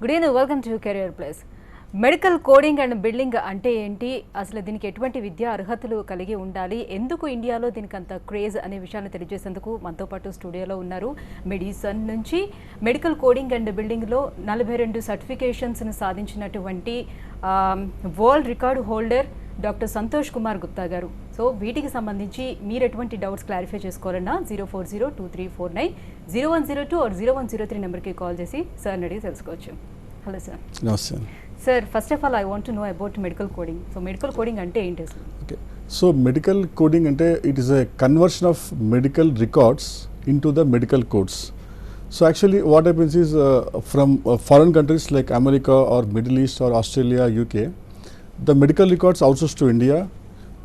Good evening, welcome to career plus. Medical coding and building అంటే ఏంటి, అసలు దీనికి ఎటువంటి విద్యా అర్హతలు కలిగి ఉండాలి, ఎందుకు ఇండియాలో దీనికి అంత క్రేజ్ అనే విషయాన్ని తెలియజేసేందుకు మనతో పాటు స్టూడియోలో ఉన్నారు. మెడిసన్ నుంచి మెడికల్ కోడింగ్ అండ్ బిల్డింగ్లో 42 సర్టిఫికేషన్స్ని సాధించినటువంటి world record holder doctor Santosh Kumar Gupta గారు. సో వీటికి సంబంధించి మీరు ఎటువంటి డౌట్స్ క్లారిఫై చేసుకోవాలన్నా 04023490102 or 0103 నెంబర్కి కాల్ చేసి సార్ని అడిగి తెలుసుకోవచ్చు. Hello sir. నమస్తే sir, first of all I want to know about medical coding. So medical coding అంటే ఏంటి అసలు? ఓకే, సో మెడికల్ కోడింగ్ అంటే it is a conversion of medical records in to the medical codes. So actually what happens is from foreign countries like America or Middle East or Australia, UK, the medical records outsourced to India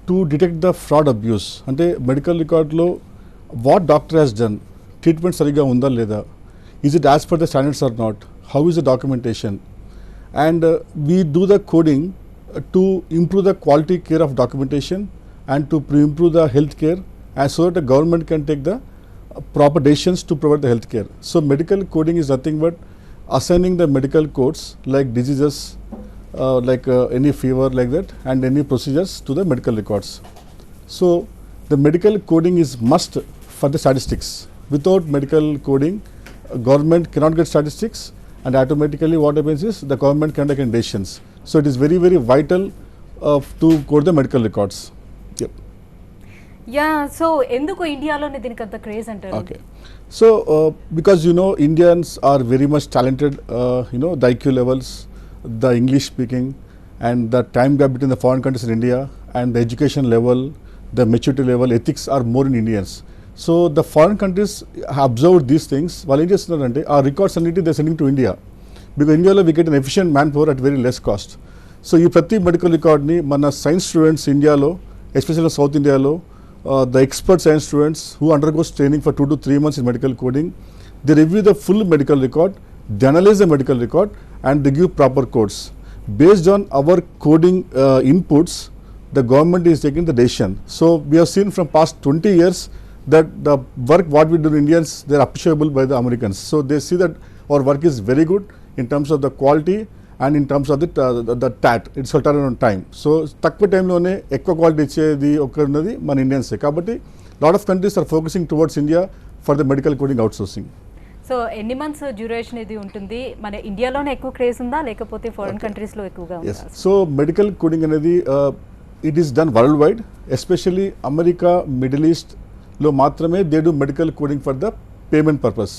to detect the fraud abuse. అంటే medical రికార్డ్లో what doctor has done, treatment సరిగ్గా ఉందా లేదా, is it as per the standards or not, how is the documentation, and we do the coding to improve the quality care of documentation and to improve the health care, and so that the government can take the proper decisions to provide the health care. So medical coding is nothing but assigning the medical codes like diseases, any fever like that, and any procedures to the medical records. So the medical coding is must for the statistics. Without medical coding, government cannot get statistics, and automatically what happens is the government can take decisions. So it is very, very vital to code the medical records. Yep. Yeah, so ఎందుకు ఇండియాలోనే దీనికి అంత craze అంటారు? Okay, so because Indians are very much talented, the IQ levels, the English speaking, and the time gap between the foreign countries and India, and the education level, the maturity level, ethics are more in Indians. So the foreign countries have observed these things. While India is our records and they are sending to India, because India we get an efficient manpower at very less cost. So ఈ ప్రతి medical రికార్డ్ని మన science students ఇండియాలో, especially south ఇండియాలో, the expert science students who undergoes training for 2 to 3 months in medical coding, they review the full medical record, they analyze the medical record, and they give proper codes. Based on our coding inputs, the government is taking the decision. So we have seen from past 20 years that the work what we do in Indians, they are appreciable by the Americans. So they see that our work is very good in terms of the quality and in terms of the TAT, it's a turnaround time. So తక్కువ టైంలోనే ఎక్కువ quality ఇచ్చేది ఉన్నది మన ఇండియన్సే. కాబట్టి lot of countries are focusing towards India for the medical coding outsourcing. So ఎన్ని months duration ఇది ఉంటుంది? మన ఇండియాలోనే ఎక్కువ క్రేజ్ ఉందా లేకపోతే ఫారెన్ కంట్రీస్లో ఎక్కువగా ఉందా? సో మెడికల్ కోడింగ్ అనేది it is done worldwide, especially America, middle ఈస్ట్లో మాత్రమే they do medical coding for the payment purpose.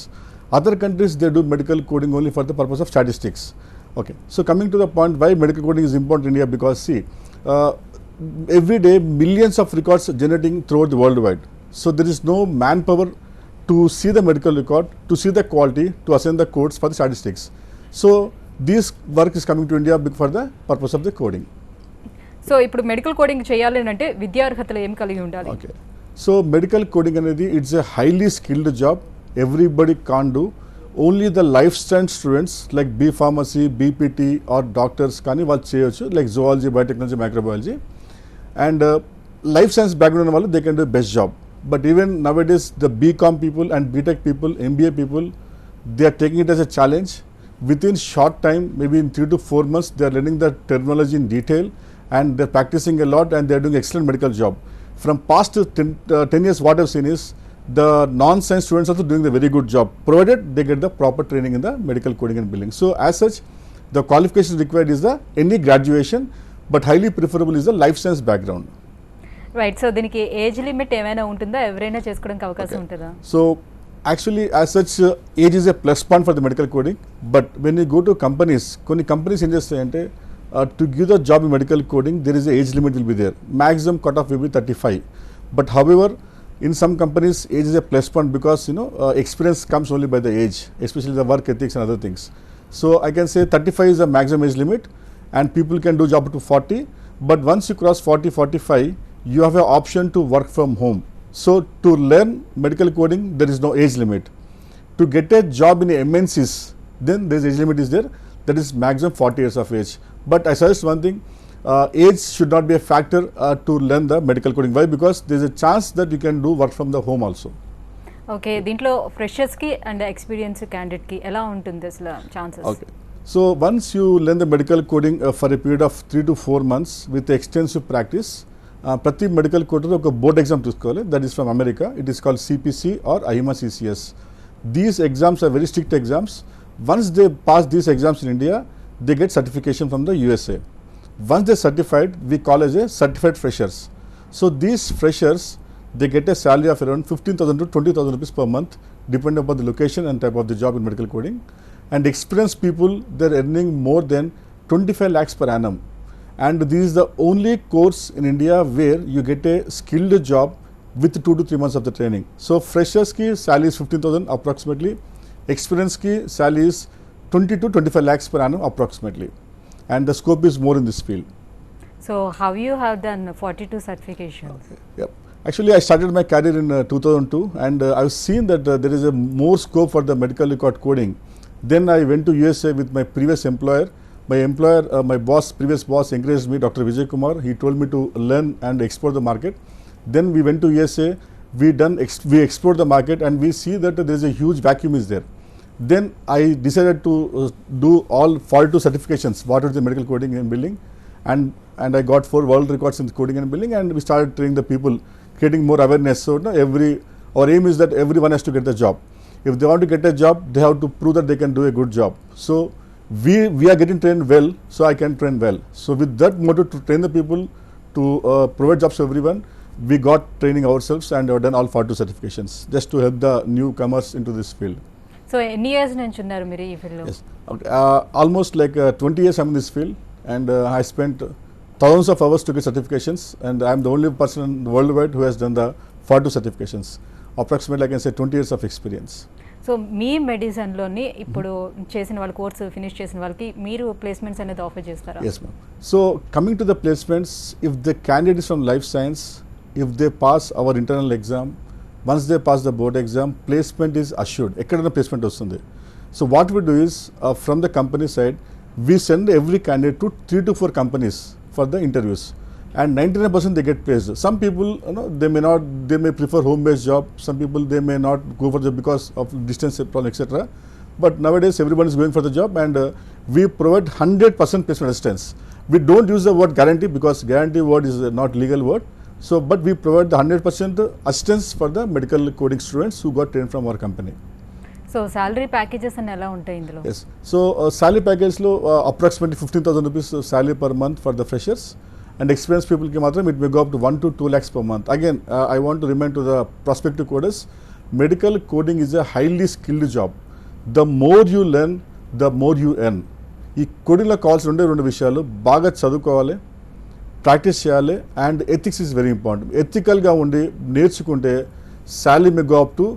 Other countries they do medical coding only for the purpose of statistics. Okay, so coming to the point why medical coding is important in India, because see, every day millions of records generating throughout the worldwide. So there is no manpower to see the medical record, to see the quality, to assign the codes for the statistics. So this work is coming to India for the purpose of the coding. So ఇప్పుడు medical coding చేయాలి అంటే విద్యార్హతలు ఏం కలిగి ఉండాలి? Okay, so medical coding అనేది it's a highly skilled job, everybody can't do. Only the life science students like B pharmacy, BPT or doctors కానీ వాళ్ళు చేయొచ్చు, like zoology, biotechnology, microbiology, and life science background ఉన్న వాళ్ళు they can do best job. But even now it is the BCom people and BTech people, MBA people, they are taking it as a challenge. With in short time, maybe in 3 to 4 months, they are learning the terminology in detail and they are practicing a lot and they are doing excellent medical job. From past 10 years what I have seen is the non-science students also doing the very good job, provided they get the proper training in the medical coding and billing. So as such, the qualification required is the any graduation, but highly preferable is the life science background. Right, so దీనికి age limit ఏమైనా ఉంటుందా? ఎవరైనా చేసుకోవడానికి అవకాశం ఉంటుందా? So actually as such, age is a plus point for the medical coding, but when you go to companies, కొన్ని companies ఏం చేస్తాయంటే to give the job in medical coding there is a age limit will be there, maximum cutoff will be 35. But however, in some companies age is a plus point because experience comes only by the age, especially the work ethics and other things. So I can say 35 is the maximum age limit and people can do job up to 40, but once you cross 40, 45 you have an option to work from home. So to learn medical coding there is no age limit. To get a job in MNCs then there is age limit is there, that is maximum 40 years of age. But I suggest one thing, age should not be a factor to learn the medical coding. Why? Because there is a chance that you can do work from the home also. Okay, దీంట్లో ఫ్రెషర్స్కి and experience క్యాండిడేట్కి ఎలా ఉంటుంది అసలు chances? Okay, So once you learn the medical coding for a period of 3 to 4 months with extensive practice, ప్రతి medical coder ఒక board exam తీసుకోవాలి. That is from America. It is called CPC or AHIMA CCS. These exams are very strict exams. Once they pass these exams in India, they get certification from the USA. Once they certified, we call as a certified freshers. So these freshers, they get a salary of around 15,000 to 20,000 rupees per month, depending upon the location and type of the job in medical coding. And experienced people, they're earning more than 25 lakhs per annum. And this is the only course in India where you get a skilled job with 2 to 3 months of the training. So freshers ki salary is 15,000 approximately. Experienced ki salary is 20 to 25 lakhs per annum approximately. And the scope is more in this field. So how you have done 42 certifications? Okay. Yep. Actually, I started my career in 2002, and I've seen that there is a more scope for the medical record coding. Then I went to USA with my previous employer. My previous boss encouraged me, Dr. Vijay Kumar. He told me to learn and explore the market. Then we went to USA. We explored the market, and we see that there is a huge vacuum is there. Then I decided to do all 42 certifications, what is the medical coding and billing, and I got 4 world records in coding and billing, and we started training the people, creating more awareness. So our aim is that everyone has to get the job. If they want to get a job, they have to prove that they can do a good job. So we are getting trained well, so I can train well. So with that motto to train the people, to provide jobs to everyone, we got training ourselves and have done all 42 certifications just to help the newcomers into this field. So ఎన్ని years నుంచి ఉన్నారు మీరు ఈ ఫీల్డ్లో? Yes. Almost like 20 years I'm in this field, and I spent thousands of hours to get certifications, and I'm the only person worldwide who has done the 42 certifications. Approximately I can say 20 years of experience. So మీ మెడిసిన్లోని ఇప్పుడు చేసిన వాళ్ళ course finish చేసిన వాళ్ళకి మీరు placements అనేది offer చేస్తారా? Yes, ma'am. So coming to the placements, if the candidate is from life science, if they pass our internal exam, once they pass the board exam, placement is assured. Ekkadana placement vastundi. So what we do is, from the company side, we send every candidate to 3 to 4 companies for the interviews, and 99% they get placed. Some people, they may prefer home-based job. Some people, they may not go for the because of distance problem, etc. But nowadays everyone is going for the job, and we provide 100% placement assistance. We don't use the word guarantee because guarantee word is not legal word. So, but we provide the 100% assistance for the medical coding students who got trained from our company. So salary packages అని ఎలా ఉంటాయి ఇందులో? Yes. So, salary package lo approximately 15,000 rupees salary per month for the freshers, and experienced people ki matram it may go up to 1 to 2 lakhs per month. Again, I want to remind to the prospective coders, medical coding is a highly skilled job. The more you learn, the more you earn. ఈ కోడింగ్లో కావాల్సిన రెండు విషయాలు, బాగా చదువుకోవాలి, practice చేయాలి, and ethics is very important. ఎథికల్గా ఉండి నేర్చుకుంటే salary may go up to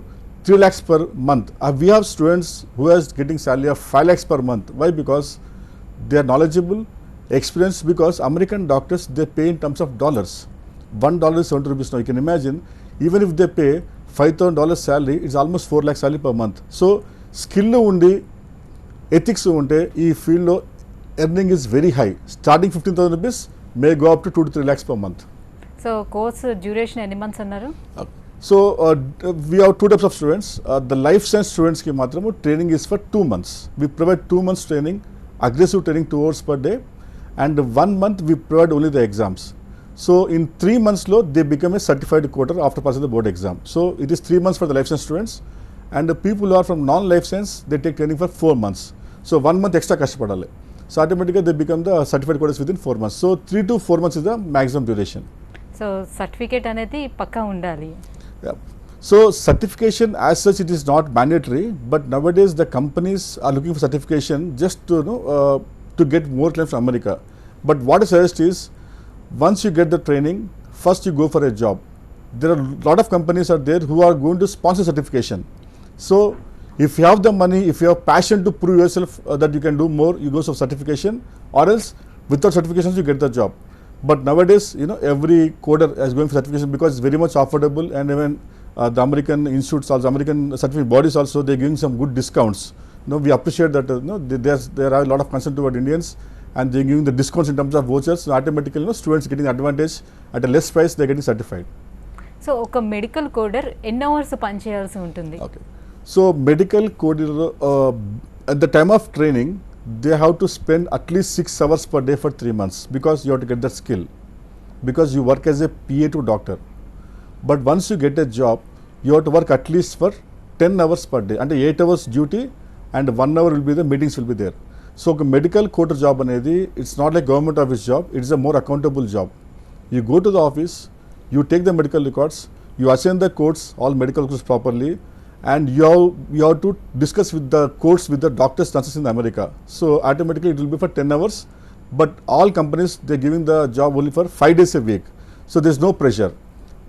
3 lakhs per month. We have students who are getting salary of 5 lakhs per month. Why? Because they are knowledgeable, experienced, because American doctors, they pay in terms of dollars. $1 is 70 rupees now. You can imagine, even if they pay $5,000 salary, it's almost 4 lakhs salary per month. So skill undi, ethics unte, ee field lo earning is very high. Starting 15,000 rupees may go up to 2 to 3 lakhs per month. So course duration ఎన్ని months అన్నారు? So we have 2 types of students. The life science students ki matramu training is for 2 months. We provide 2 months training, aggressive training 2 hours per day, and 1 month we provide only the exams. So in 3 months lo they become a certified coder after passing the board exam. So it is 3 months for the life science students, and the people who are from non-life science, they take training for 4 months. So 1 month extra kashtapadale. So automatically they become the certified coders within 4 months. So 3 to 4 months is the maximum duration. So certificate అనేది పక్కా ఉండాలి. Yeah. So certification as such, it is not mandatory, but nowadays the companies are looking for certification just to to get more claims from America. But what I suggest is, once you get the training, first you go for a job. There are a lot of companies are there who are going to sponsor certification. So if you have the money, if you have passion to prove yourself that you can do more, you go for certification, or else without certifications you get the job. But nowadays, every coder is going for certification because it's very much affordable, and even the American institutes, also American certificate bodies also, they're giving some good discounts. We appreciate that. There are a lot of concern toward Indians, and they're giving the discounts in terms of vouchers. So automatically, students getting advantage at a less price, they're getting certified. So ఒక medical కోడర్ ఎన్ని hours పనిచేయాల్సి ఉంటుంది? Okay. So medical coder at the time of training, they have to spend at least 6 hours per day for 3 months because you have to get that skill, because you work as a PA to doctor. But once you get a job, you have to work at least for 10 hours per day, and 8 hours duty and 1 hour will be the meetings will be there. So a medical coder job anedi, it's not like government office job, it's a more accountable job. You go to the office, you take the medical records, you assign the codes, all medical records properly, and you have to discuss with the codes with the doctors, nurses in America. So automatically it will be for 10 hours, but all companies, they're giving the job only for 5 days a week. So there's no pressure.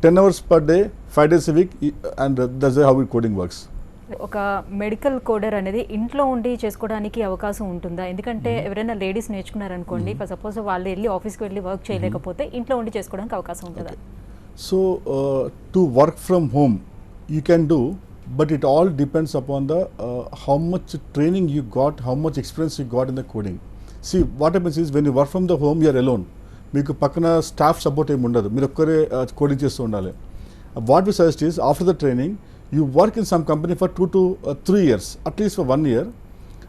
10 hours per day, 5 days a week, and that's how coding works. ఒక medical కోడర్ అనేది ఇంట్లో ఉండి చేసుకోవడానికి అవకాశం ఉంటుందా? ఎందుకంటే ఎవరైనా ladies నేర్చుకున్నారనుకోండి, for suppose వాళ్ళు వెళ్ళి ఆఫీస్కి వెళ్ళి వర్క్ చేయలేకపోతే ఇంట్లో ఉండి చేసుకోవడానికి అవకాశం ఉంటుందా? So to work from home you can do, but it all depends upon the how much training you got, how much experience you got in the coding. See, what happens is when you work from the home, you are alone. మీకు పక్కన staff support ఏమి ఉండదు, మీరు ఒక్కరే coding చేస్తూ ఉండాలి. What we suggest is after the training you work in some company for 2 to 3 years, at least for 1 year.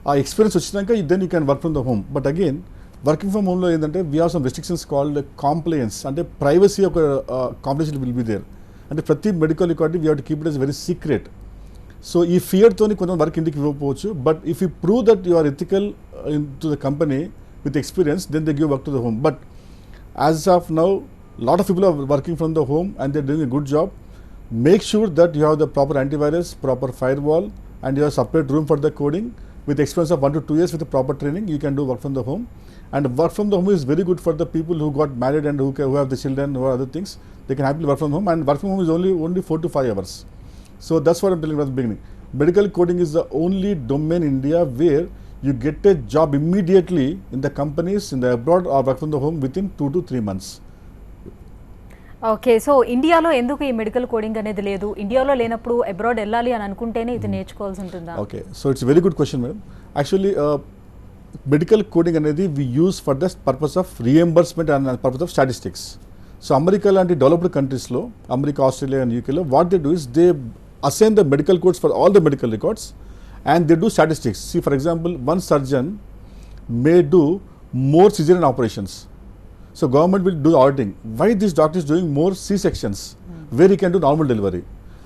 ఆ experience వచ్చినాక then you can work from the home. But again working from హోమ్లో ఏంటంటే we have some restrictions called compliance, అంటే privacy ఒక complication will be there. అంటే ప్రతి medical record we have to keep it as very secret. So ఈ ఫియర్తోని కొంచెం work ఇంటికి ఇవ్వకపోవచ్చు, but if you prove that you are ethical in to the company with experience, then they give work to the home. But as of now, lot of people are working from the home and they're doing a good job. Make sure that you have the proper antivirus, proper firewall, and you have separate room for the coding. With experience of 1 to 2 years with the proper training, you can do work from the home. And work from the home is very good for the people who got married and who have the children, who have other things. They can happily work from home, and work from home is only 4 to 5 hours. So that's what I'm telling you at the beginning. Medical coding is the only domain in India where you get a job immediately in the companies in the abroad or work from the home within 2 to 3 months. Okay, so ఇండియాలో ఎందుకు ఈ medical coding అనేది లేదు? ఇండియాలో లేనప్పుడు abroad వెళ్ళాలి అని అనుకుంటేనే ఇది నేర్చుకోవాల్సి ఉంటుందా? Okay, so it's very good question madam. Actually medical coding అనేది we use for the purpose of reimbursement and purpose of statistics. So America లాంటి డెవలప్డ్ కంట్రీస్లో, అమెరికా, ఆస్ట్రేలియా అండ్ యూకేలో what they do is they assign the medical codes for all the medical records and they do statistics. See, for example, one surgeon may do more cesarean operations. So government will do auditing. Why this doctor is doing more C-sections where he can do normal delivery?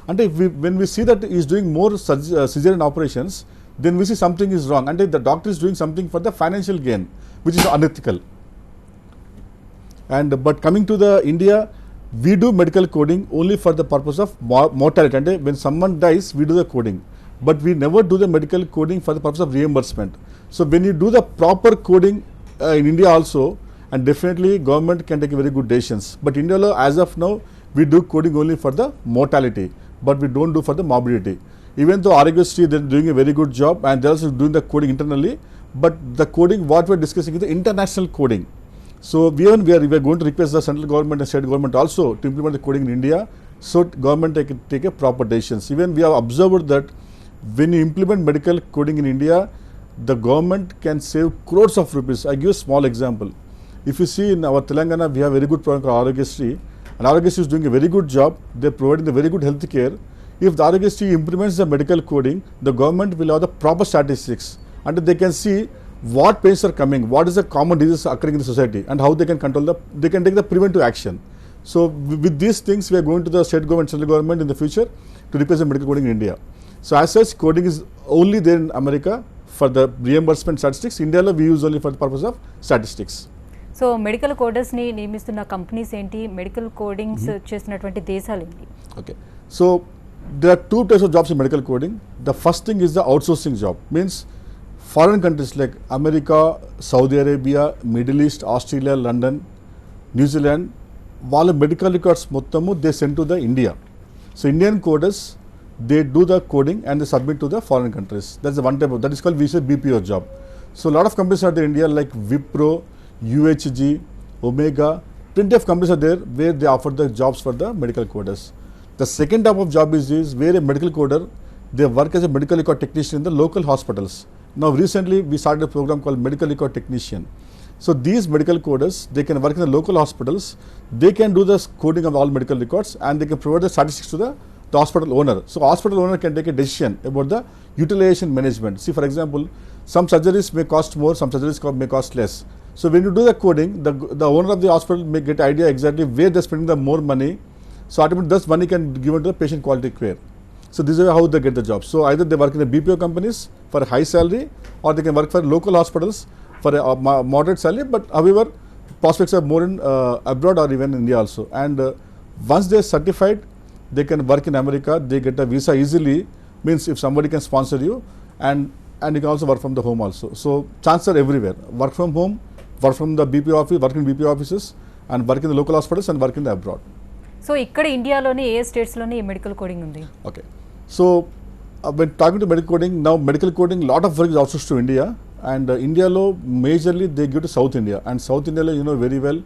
And when we see that he is doing more cesarean operations, then we see something is wrong. And the doctor is doing something for the financial gain, which is unethical. And but coming to the India, we do medical coding only for the purpose of mortality. And when someone dies, we do the coding. But we never do the medical coding for the purpose of reimbursement. So when you do the proper coding in India also, and definitely government can take very good decisions. But India, as of now, we do coding only for the mortality, but we don't do for the morbidity. Even though Arogastri, they're doing a very good job and they're also doing the coding internally, but the coding what we're discussing is the international coding. So we are going to request the central government and state government also to implement the coding in India, so government take a proper decisions. Even we have observed that when you implement medical coding in India, the government can save crores of rupees. I give a small example. If you see in our Telangana, we have very good program called Arogastri, and Arogastri is doing a very good job. They are providing the very good health care. If the Arogastri implements the medical coding, the government will have the proper statistics, and they can see what patients are coming, what is the common diseases occurring in the society, and how they can control they can take the preventive action. So with these things, we are going to the state government, central government in the future to replace the medical coding in India. So as such, coding is only there in America for the reimbursement statistics. India we use only for the purpose of statistics. So medical కోడర్స్ని నియమిస్తున్న companies ఏంటి? Medical codings చేస్తున్నటువంటి దేశాలు ఏంటి? Okay, so there are 2 types of jobs in medical coding. The first thing is the outsourcing job. Means foreign countries like America, Saudi Arabia, Middle East, Australia, London, New Zealand, వాళ్ళ medical records మొత్తము they send to the India. So Indian coders, they do the coding and they submit to the foreign countries. That's the one type of, that is called we say BPO job. So a lot of companies are there in India like Wipro, UHG, Omega, plenty of companies are there where they offer the jobs for the medical coders. The second type of job is where a medical coder, they work as a medical record technician in the local hospitals. Now recently we started a program called medical record technician. So these medical coders, they can work in the local hospitals, they can do the coding of all medical records and they can provide the statistics to the hospital owner. So hospital owner can take a decision about the utilization management. See, for example, some surgeries may cost more, some surgeries may cost less. So when you do the coding, the owner of the hospital may get idea exactly where they're spending the more money. So automatically this money can be given to the patient quality care. So this is how they get the job. So either they work in the BPO companies for a high salary, or they can work for local hospitals for a moderate salary. But however, prospects are more in abroad or even India also. And once they are certified, they can work in America. They get a visa easily. Means if somebody can sponsor you, and you can also work from the home also. So chances are everywhere. Work from home, work from the BPO office, work in BPO offices, and work in the local hospitals and work in the abroad. So ఇక్కడ ఇండియాలోని ఏ స్టేట్స్లోని ఈ medical coding ఉంది? Okay. So when talking to medical coding, now medical coding, lot of work is outsourced to India, and India lo majorly they give to South India, and South India lo you know very well,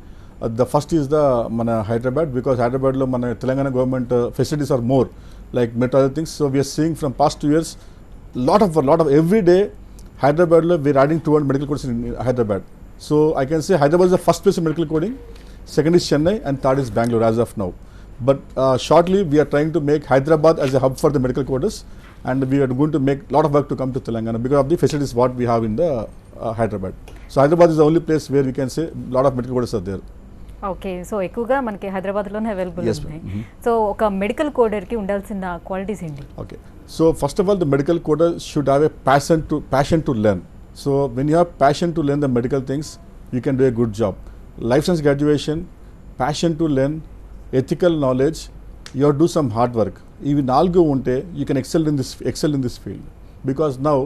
the first is the mana Hyderabad, because Hyderabad lo mana Telangana government facilities are more like metro other things. So we are seeing from past 2 years lot of every day Hyderabad lo we are adding 200 medical codes in Hyderabad. So I can say Hyderabad is the first place in medical coding, second is Chennai, and third is Bangalore as of now. But shortly we are trying to make Hyderabad as a hub for the medical coders, and we are going to make a lot of work to come to Telangana because of the facilities what we have in the Hyderabad. So Hyderabad is the only place where we can say a lot of medical coders are there. Okay, so ఎక్కువగా మనకి హైదరాబాద్లోనే available Yes, ఉన్నాయి. ma'am. So ఒక medical కోడర్కి ఉండాల్సిన qualities ఏంటి? Okay. So first of all, the medical coder should have a passion to learn. So when you have passion to learn the medical things, you can do a good job. Life science graduation, passion to learn, ethical knowledge, you have to do some hard work. Even nalgo unte, you can excel in this field. Because now,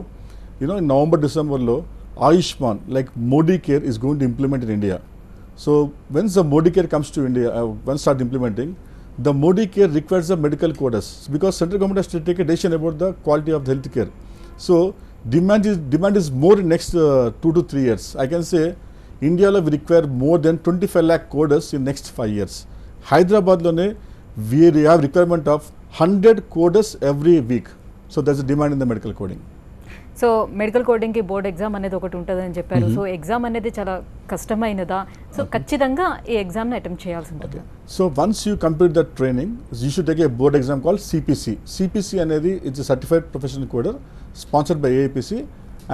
you know, in November, December lo, Ayushman, like Modi Care is going to implement in India. So once the Modi Care comes to India, once start implementing, the Modi Care requires the medical coders, because central government has to take a decision about the quality of the health care. So demand is more in next 2 to 3 years. I can say India lo we require more than 25 lakh coders in next 5 years. Hyderabad lone we have requirement of 100 coders every week. So there's a demand in the medical coding. So medical కోడింగ్కి board exam అనేది ఒకటి ఉంటుందని చెప్పారు. So exam అనేది చాలా కష్టమైనదా? So ఖచ్చితంగా ఈ ఎగ్జామ్ని attempt చేయాల్సి ఉంటుంది. So once you complete that training, you should take a board exam call CPC. CPC అనేది it's certified professional coder sponsored by AIPC,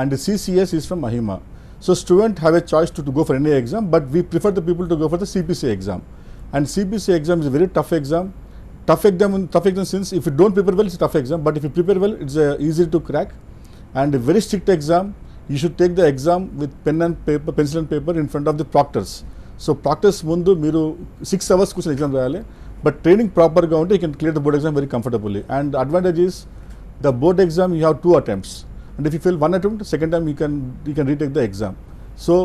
and CCS is from AHIMA. So student have a choice to go for any exam, but we prefer the people to go for the CPC exam. And CPC exam is very tough exam. Tough exam since if you don't prepare well, it's a tough exam, but if you prepare well, it's easy to crack. And a very strict exam, you should take the exam with pencil and paper in front of the proctors. So proctors mundu meeru 6 hours kuchini exam rayali, but training proper ga unte you can clear the board exam very comfortably. And the advantage is the board exam you have 2 attempts, and if you fail 1 attempt, second time you can retake the exam. So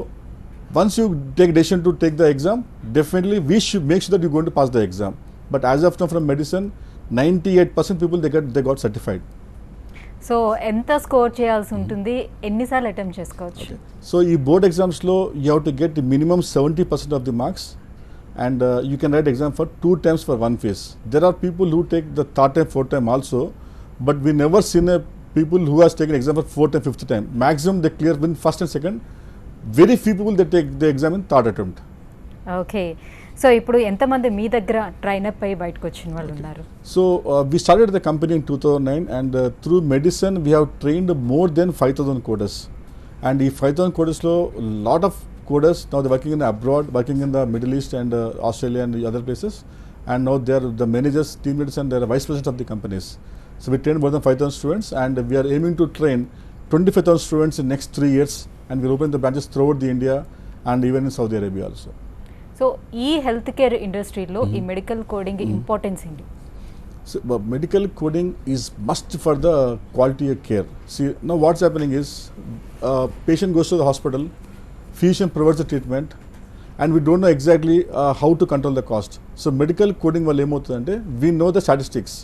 once you take decision to take the exam, definitely we should make sure that you're going to pass the exam. But as of now from medicine, 98% people they got certified. So ఎంత score చేయాల్సి ఉంటుంది, ఎన్నిసార్లు attempt చేసుకోవచ్చు? So ఈ board ఎగ్జామ్స్లో you have to get minimum 70% of the marks, and you can write exam for 2 times for 1 phase. There are people who take the 3rd time, 4th time also, but we never seen a people who has taken exam for 4th and 5th time. Maximum they clear win 1st and 2nd. Very few people they take the exam in 3rd attempt. Okay, so ఇప్పుడు ఎంతమంది మీ దగ్గర ట్రైనప్ అయ్యి బయటకు వచ్చిన వాళ్ళు ఉన్నారు? So we started the company in 2009, and through Medesun we have trained more than 5,000 coders. And ఈ 5,000 coders lo lot of coders now they're working in abroad, working in the Middle East and Australia and the other places, and now they are the managers, team leaders, and they are vice president of the companies. So we trained more than 5,000 students, and we are aiming to train 25,000 students in next 3 years, and we'll open the branches throughout the India and even in Saudi Arabia also. So ఈ health care ఇండస్ట్రీలో ఈ medical coding importance ఏంటి? So, medical coding is must for the quality of care. See, now what's happening is patient goes to the hospital, physician provides the treatment, and we don't know exactly how to control the cost. So medical coding valla emotundante, we know the statistics.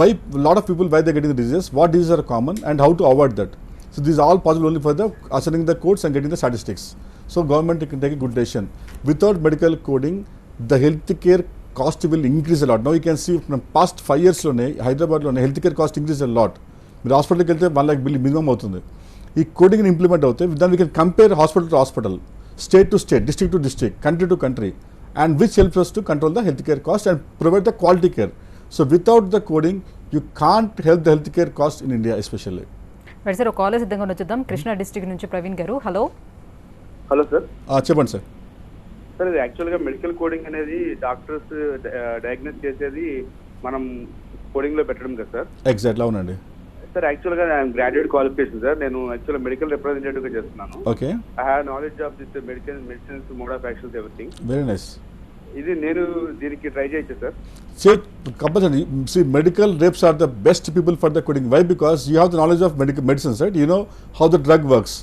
Why a lot of people, why they're getting the diseases, what diseases are common, and how to avoid that. So this is all possible only for the assigning the codes and getting the statistics. So government can take a good decision. Without medical coding, the healthcare cost will increase a lot. Now you can see from past 5 years lone Hyderabad lone healthcare cost increase a lot. మీరు హాస్పిటల్కి వెళ్తే 1 lakh bill minimum అవుతుంది. ఈ coding implement అవుతే దాన్ని we can compare hospital to hospital, state to state, district to district, country to country, and which helps us to control the healthcare cost and provide the quality care. So without the coding, you can't help the healthcare cost in India especially. Right sir, ఒక call సిద్ధంగా వచ్చేద్దాం. Krishna district నుంచి ప్రవీణ్ గారు. Hello. Hello sir. చెప్పండి sir. Sir, ఇది యాక్చువల్గా medical coding అనేది doctors diagnose చేసేది మనం కోడింగ్లో పెట్టడం కదా సార్? ఎగ్జాక్ట్లీ, అవునండి సార్. యాక్చువల్గా గ్రాడ్యుయేట్ క్వాలిఫికేషన్ సార్. నేను యాక్చువల్గా మెడికల్ రిప్రజెంటేటివ్గా చేస్తున్నాను. Okay. I have knowledge of this medicines, mode of actions, everything. Very nice. ఇది నేను దీనికి ట్రై చేయొచ్చు sir? Compulsory. See, medical reps are the best people for the coding. Why? Because you have the knowledge of medicines, right? You know how the drug works.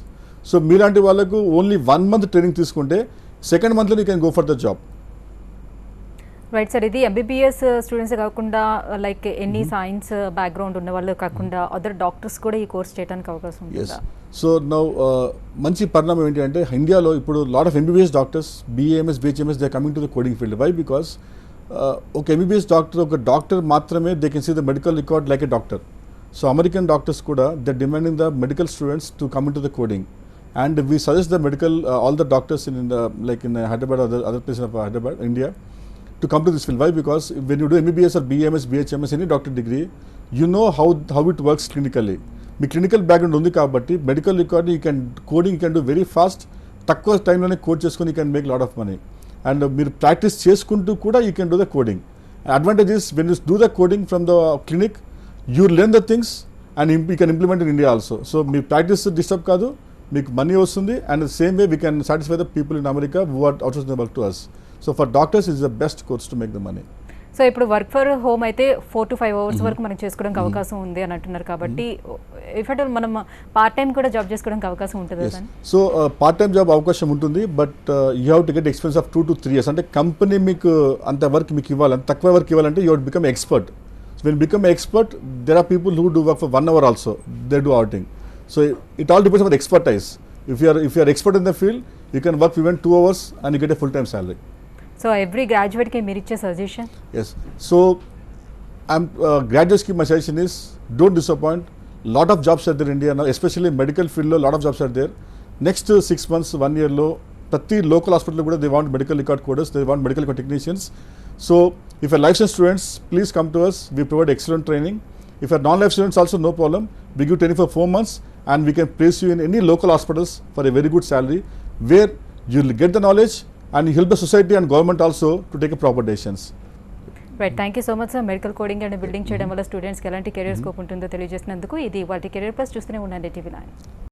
So, మీలాంటి వాళ్ళకు only 1 month training తీసుకుంటే second మంత్లో you can go for the job. Right sir, ఇది MBBS students కాకుండా like any science background ఉన్న వాళ్ళు కాకుండా other doctors కూడా ఈ కోర్స్ చేయడానికి అవకాశం ఎస్. ఉంటుందా? సో నౌ మంచి పరిణామం ఏంటి అంటే ఇండియాలో ఇప్పుడు lot of MBBS doctors, BAMS, BHMS, they coming to the coding field. Why? Because ఒక ఎంబీబీఎస్ డాక్టర్, ఒక డాక్టర్ మాత్రమే they can see the medical record like a doctor. So American doctors కూడా they demanding the medical students to come in to the coding. And we suggest the medical, all the doctors in the like in Hyderabad or other places of Hyderabad, India, to come to this field. Why? Because when you do MBBS or BMS, BHMS, any doctor degree, you know how it works clinically. Me clinical background ఉంది కాబట్టి medical record you can coding you can do very fast. తక్కువ టైంలోనే code చేసుకొని you can make lot of money. And మీరు practice చేసుకుంటూ కూడా you can do the coding. Advantage is when you do the coding from the clinic, you learn the things and you can implement in India also. So me practice disturb కాదు, మీకు money వస్తుంది. And same way we can satisfy the people in America who are outsourcing the work to us. So for doctors is the best course to make the money. సో ఇప్పుడు work for home అయితే 4 to 5 hours వరకు మనం చేసుకోవడానికి అవకాశం ఉంది అని అంటున్నారు కాబట్టి ఇఫ్ అట్ మనం పార్ట్ టైం కూడా జాబ్ చేసుకోవడానికి అవకాశం ఉంటుందా sir? So part time job అవకాశం ఉంటుంది, but you have to get experience of 2 to 3 years. అంటే కంపెనీ మీకు అంత వర్క్ మీకు ఇవ్వాలి, అంత తక్కువ వర్క్ ఇవ్వాలంటే you would become expert. So when become expert there are people who do work for 1 hour also, they do outing. So it all depends on the expertise. If you are expert in the field, you can work even 2 hours and you get a full-time salary. So every graduate ki meer iche suggestion? Yes. So graduates ki my suggestion is don't disappoint. Lot of jobs are there in India now, especially medical field lo lot of jobs are there. Next 6 months, 1 year lo prati local hospital kuda they want medical record coders, they want medical record technicians. So if you are licensed students, please come to us. We provide excellent training. If you are non-life students also, no problem. We give training for 4 months and we can place you in any local hospitals for a very good salary where you will get the knowledge and you help the society and government also to take a proper decisions. Right, thank you so much sir. Medical coding and building చేయడం వల్ల స్టూడెంట్స్కి ఎలాంటి career scope ఉంటుందో తెలియజేసినందుకు. ఇది వాటి career plus చూస్తూనే ఉండండి TV9.